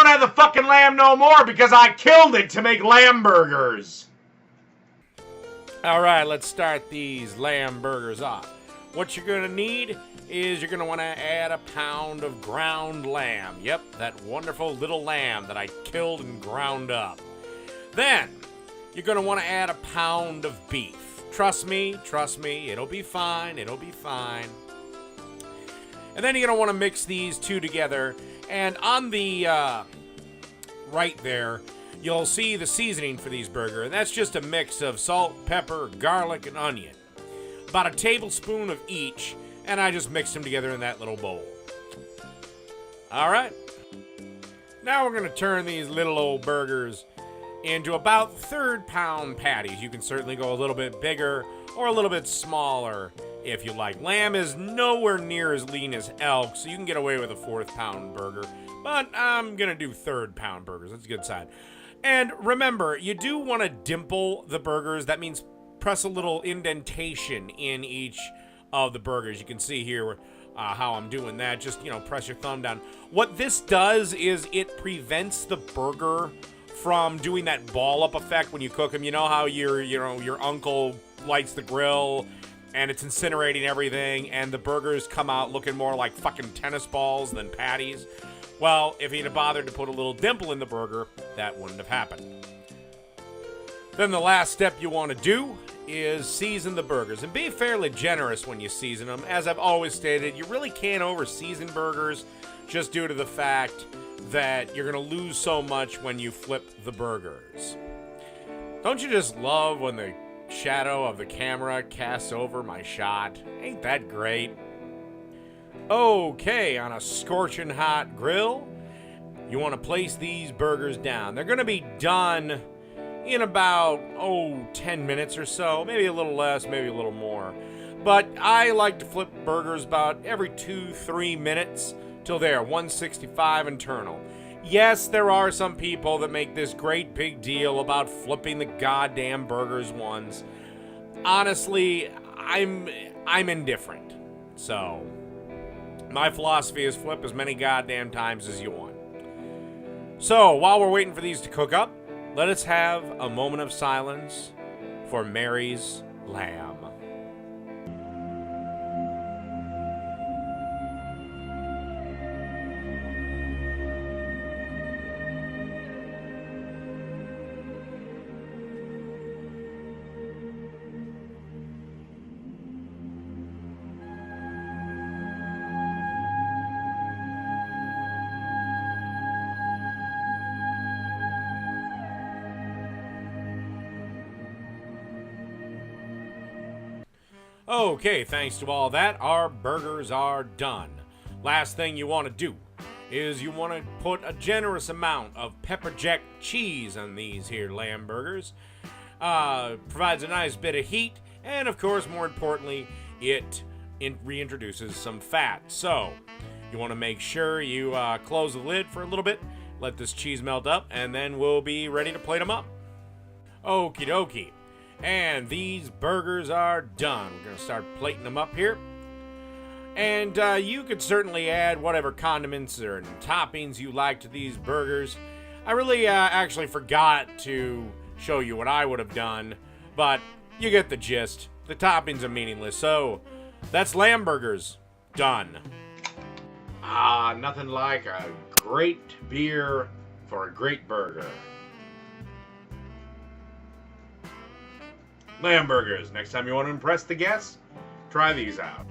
don't have the fucking lamb no more because I killed it to make lamb burgers. All right, let's start these lamb burgers off. What you're gonna need is you're gonna want to add a pound of ground lamb. Yep, that wonderful little lamb that I killed and ground up. Then you're gonna want to add a pound of beef. Trust me, it'll be fine, it'll be fine. And then you're gonna want to mix these two together. And on the right there, you'll see the seasoning for these burgers. And that's just a mix of salt, pepper, garlic, and onion. About a tablespoon of each, and I just mixed them together in that little bowl. All right. Now we're going to turn these little old burgers into about third-pound patties. You can certainly go a little bit bigger or a little bit smaller if you like. Lamb is nowhere near as lean as elk, so you can get away with a fourth-pound burger. But I'm going to do third-pound burgers. That's a good sign. And remember, you do want to dimple the burgers. That means press a little indentation in each of the burgers. You can see here how I'm doing that. Just, press your thumb down. What this does is it prevents the burger from doing that ball up effect when you cook them. You know how your uncle lights the grill and it's incinerating everything and the burgers come out looking more like fucking tennis balls than patties? Well, if he'd have bothered to put a little dimple in the burger, that wouldn't have happened. Then the last step you want to do is season the burgers. And be fairly generous when you season them. As I've always stated, you really can't over-season burgers just due to the fact that you're going to lose so much when you flip the burgers. Don't you just love when the shadow of the camera casts over my shot? Ain't that great? Okay, on a scorching hot grill, you want to place these burgers down. They're going to be done in about, 10 minutes or so. Maybe a little less, maybe a little more. But I like to flip burgers about every 2-3 minutes till they're 165 internal. Yes, there are some people that make this great big deal about flipping the goddamn burgers once. Honestly, I'm indifferent. So, my philosophy is flip as many goddamn times as you want. So, while we're waiting for these to cook up, let us have a moment of silence for Mary's lamb. Okay, thanks to all that, our burgers are done. Last thing you want to do is you want to put a generous amount of pepper jack cheese on these here lamb burgers. Provides a nice bit of heat, and of course, more importantly, it reintroduces some fat. So, you want to make sure you close the lid for a little bit, let this cheese melt up, and then we'll be ready to plate them up. Okie dokie. And these burgers are done. We're going to start plating them up here. And you could certainly add whatever condiments or toppings you like to these burgers. I really actually forgot to show you what I would have done, but you get the gist. The toppings are meaningless, so that's lamb burgers. Done. Nothing like a great beer for a great burger. Lamb burgers. Next time you want to impress the guests, try these out.